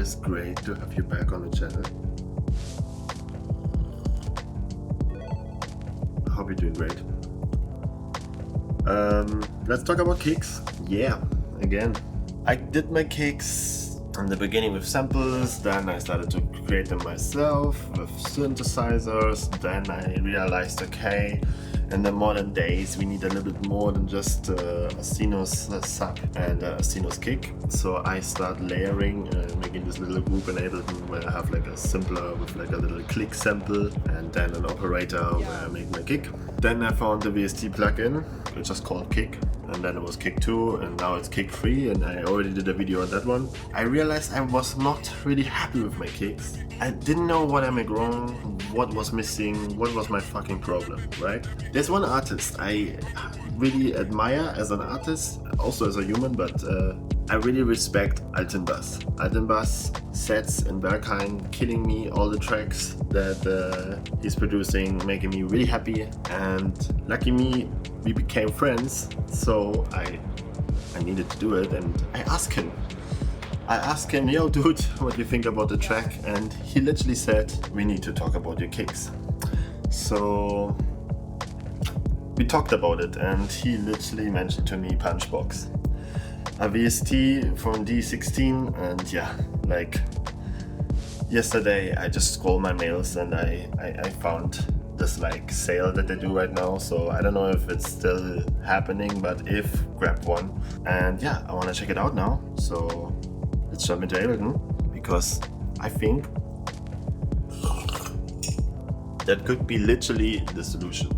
is great to have you back on the channel. I hope you're doing great. Let's talk about kicks. Yeah, again. I did my kicks in the beginning with samples, then I started to create them myself with synthesizers, then I realized, okay, in the modern days we need a little bit more than just a Sinus sub and a Sinus kick. So I start layering, making this little group in Ableton where I have like a simpler with like a little click sample and then an operator where I make my kick. Then I found the VST plugin, which is called Kick, and then it was Kick 2 and now it's Kick 3, and I already did a video on that one. I realized I was not really happy with my kicks. I didn't know what I made wrong, what was missing, what was my fucking problem, right? There's one artist I really admire as an artist, also as a human, but I really respect Altinbas. Altinbas sets in Berghain, killing me all the tracks that he's producing, making me really happy, and lucky me, we became friends, so I needed to do it, and I asked him, yo dude, what do you think about the track? And he literally said, we need to talk about your kicks. So we talked about it, and he literally mentioned to me Punchbox, a VST from D16, and yeah, like yesterday I just scrolled my mails and I found this like sale that they do right now, so I don't know if it's still happening, but if, grab one. And yeah, I want to check it out now, so let's jump into Ableton, because I think that could be literally the solution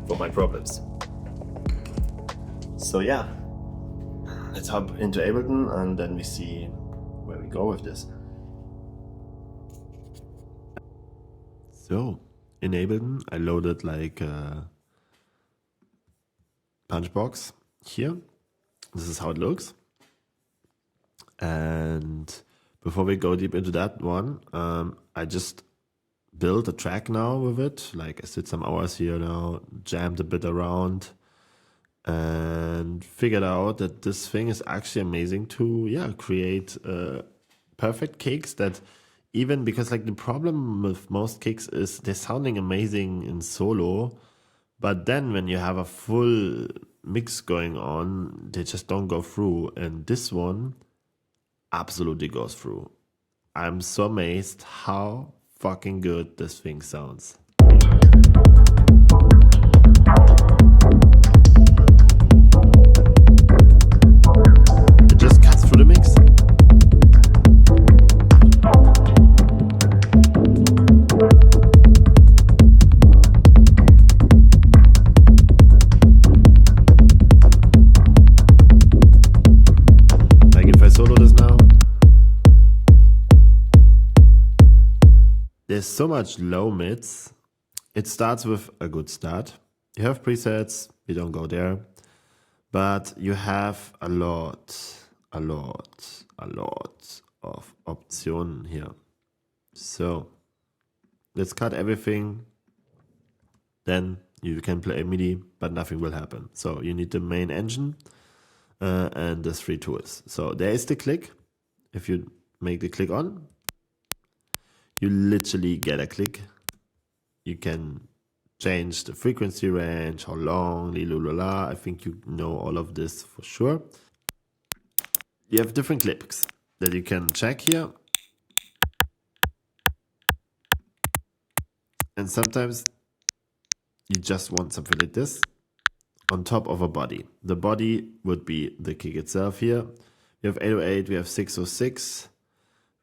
for my problems. So yeah, let's hop into Ableton and then we see where we go with this. So in Ableton I loaded like a Punchbox here. This is how it looks. And before we go deep into that one, I just built a track now with it. Like I sit some hours here now, jammed a bit around, and figured out that this thing is actually amazing to create perfect kicks that even, because like the problem with most kicks is they're sounding amazing in solo, but then when you have a full mix going on, they just don't go through. And this one absolutely goes through. I'm so amazed how fucking good this thing sounds. It just cuts through the mix. Like if I solo this now, there's so much low mids. It starts with a good start. You have presets, we don't go there, but you have a lot of options here. So let's cut everything. Then you can play MIDI, but nothing will happen. So you need the main engine and the 3 tools. So there is the click. If you make the click on, you literally get a click. You can change the frequency range, how long, la. I think you know all of this for sure. You have different clicks that you can check here. And sometimes you just want something like this on top of a body. The body would be the kick itself here. We have 808, we have 606.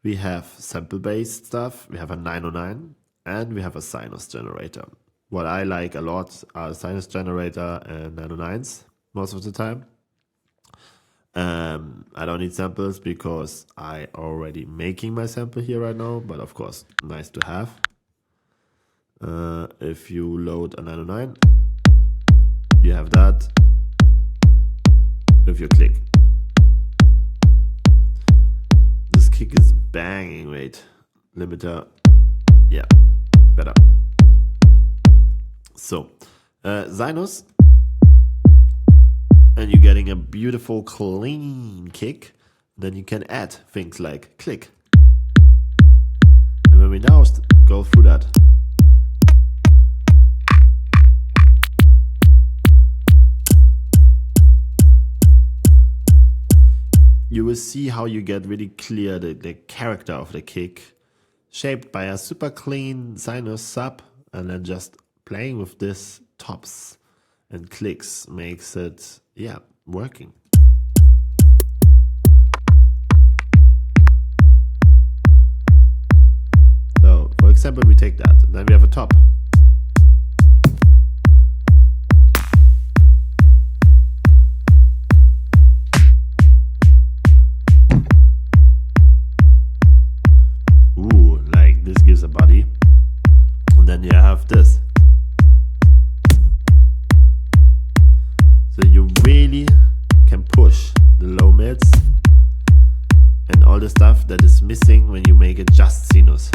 We have sample-based stuff, we have a 909, and we have a sinus generator. What I like a lot are sinus generator and 909s most of the time. I don't need samples because I already making my sample here right now, but of course, nice to have. If you load a 909, you have that. If you click. This kick is banging, wait. Limiter, yeah, better. So, sinus, and you're getting a beautiful clean kick. then you can add things like click. And when we now go through that, you will see how you get really clear the character of the kick, shaped by a super clean sinus sub, and then just playing with this tops and clicks makes it, yeah, working. So, for example, we take that, then we have a top. This gives a body, and then you have this. So you really can push the low mids and all the stuff that is missing when you make it just sinus.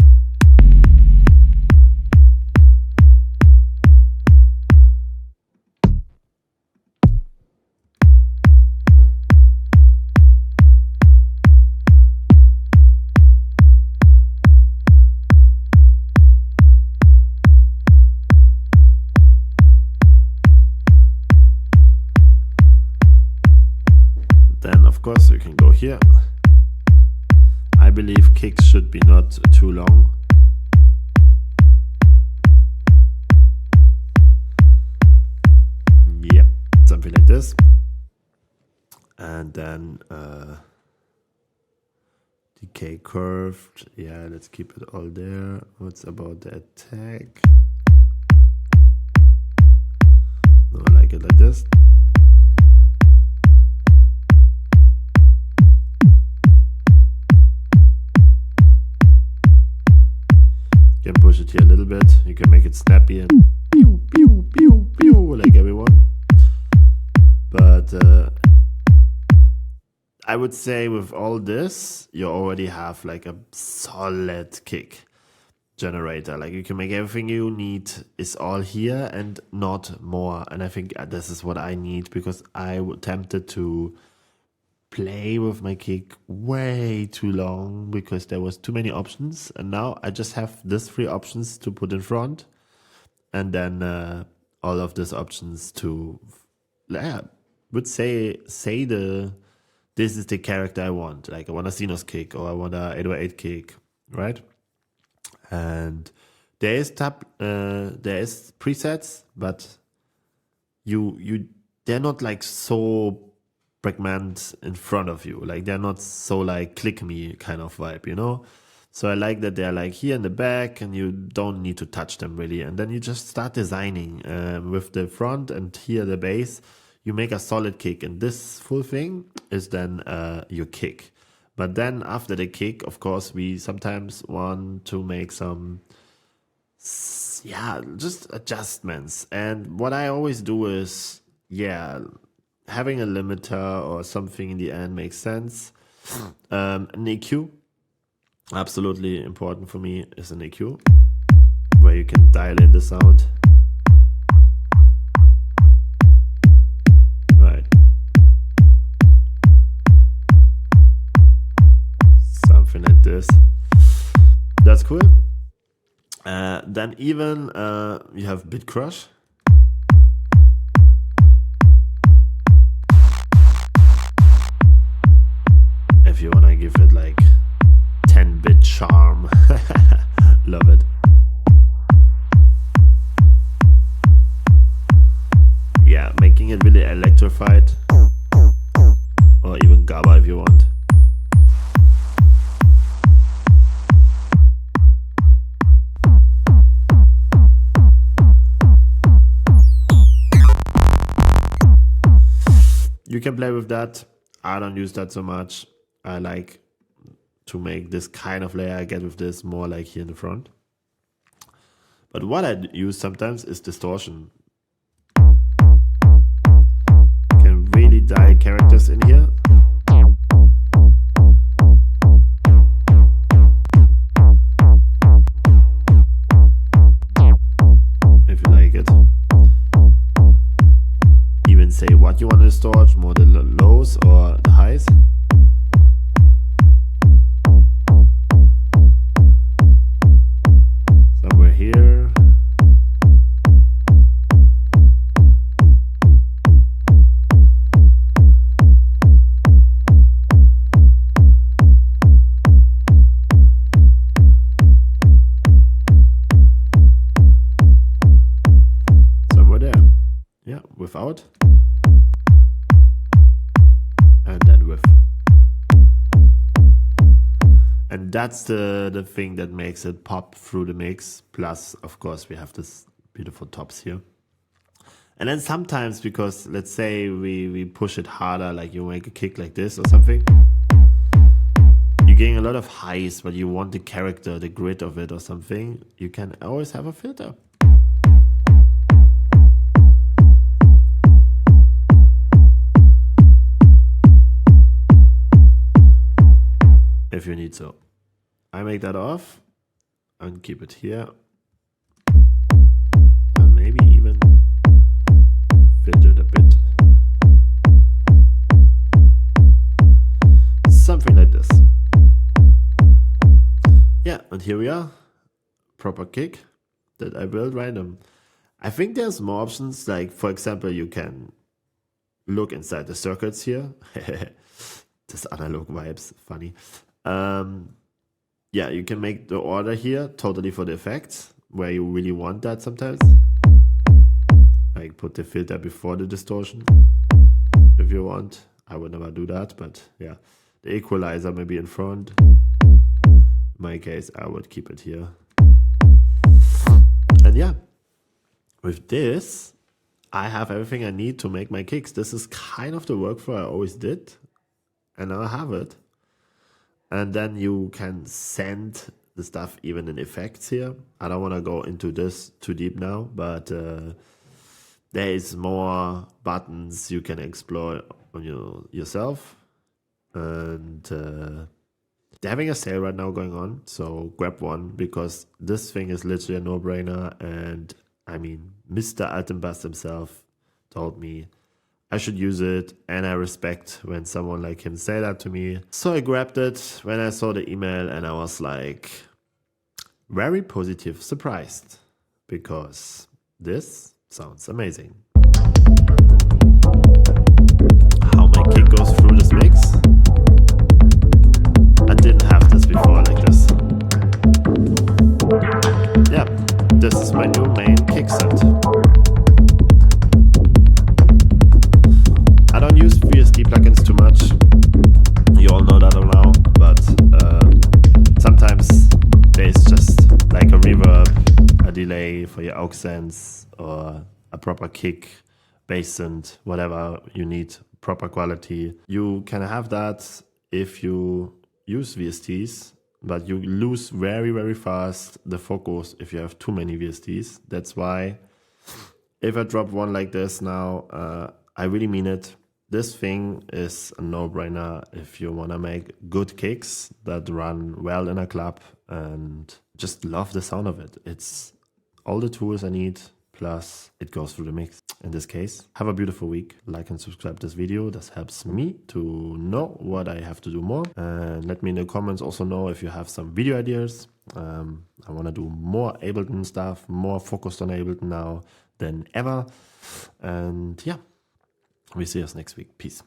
Of course, you can go here. I believe kicks should be not too long. Yep, something like this. And then decay curved. Yeah, let's keep it all there. What's about the attack? No, I like it like this. You can push it here a little bit. You can make it snappy and pew pew pew pew like everyone. But I would say with all this, you already have like a solid kick generator. Like you can make everything you need is all here and not more. And I think this is what I need, because I was tempted to play with my kick way too long because there was too many options, and now I just have these 3 options to put in front, and then all of these options to, yeah, would say this is the character I want. Like I want a sinus kick, or I want a 808 kick, right? And there is presets, but they're not like so pregnant in front of you. Like they're not so like click me kind of vibe, you know? So I like that they're like here in the back and you don't need to touch them really. And then you just start designing with the front and here the bass. You make a solid kick, and this full thing is then your kick. But then after the kick, of course, we sometimes want to make some, yeah, just adjustments. And what I always do is, yeah, having a limiter or something in the end makes sense. An EQ, absolutely important for me, is an EQ, where you can dial in the sound. Right. Something like this. That's cool. Then even you have bit crush. If you wanna give it like 10-bit charm. Love it. Yeah, making it really electrified, or even GABA if you want. You can play with that. I don't use that so much. I like to make this kind of layer I get with this more like here in the front. But what I use sometimes is distortion. Can really dial characters in here. If you like it. Even say what you want to distort, more the lows or the highs. here. Somewhere there. Yeah, without. And then with. And that's the thing that makes it pop through the mix. Plus, of course, we have this beautiful tops here. And then sometimes, because let's say we push it harder, like you make a kick like this or something, you're getting a lot of highs, but you want the character, the grit of it or something, you can always have a filter. If you need so. I make that off and keep it here. And maybe even filter it a bit. Something like this. Yeah, and here we are. Proper kick that I built random. I think there's more options, like for example, you can look inside the circuits here. This analog vibes, funny. Yeah, you can make the order here totally for the effects, where you really want that sometimes. Like put the filter before the distortion, if you want. I would never do that, but yeah. The equalizer maybe in front. In my case, I would keep it here. And yeah, with this, I have everything I need to make my kicks. This is kind of the workflow I always did, and now I have it. And then you can send the stuff even in effects here. I don't want to go into this too deep now, but there is more buttons you can explore on yourself. And they're having a sale right now going on, so grab one, because this thing is literally a no-brainer. And I mean, Mr. Altinbas himself told me I should use it, and I respect when someone like him say that to me. So I grabbed it when I saw the email, and I was like very positive surprised, because this sounds amazing. How my kick goes through this mix. I didn't have this before like this. Yeah, this is my new main kick set. I don't use VST plugins too much. You all know that now, but sometimes there's just like a reverb, a delay for your aux sense, or a proper kick, bass synth, whatever you need, proper quality. You can have that if you use VSTs, but you lose very, very fast the focus if you have too many VSTs. That's why if I drop one like this now, I really mean it. This thing is a no-brainer if you want to make good kicks that run well in a club and just love the sound of it. It's all the tools I need, plus it goes through the mix. In this case, have a beautiful week. Like and subscribe this video. This helps me to know what I have to do more. And let me in the comments also know if you have some video ideas. I want to do more Ableton stuff, more focused on Ableton now than ever. And yeah. We see us next week. Peace.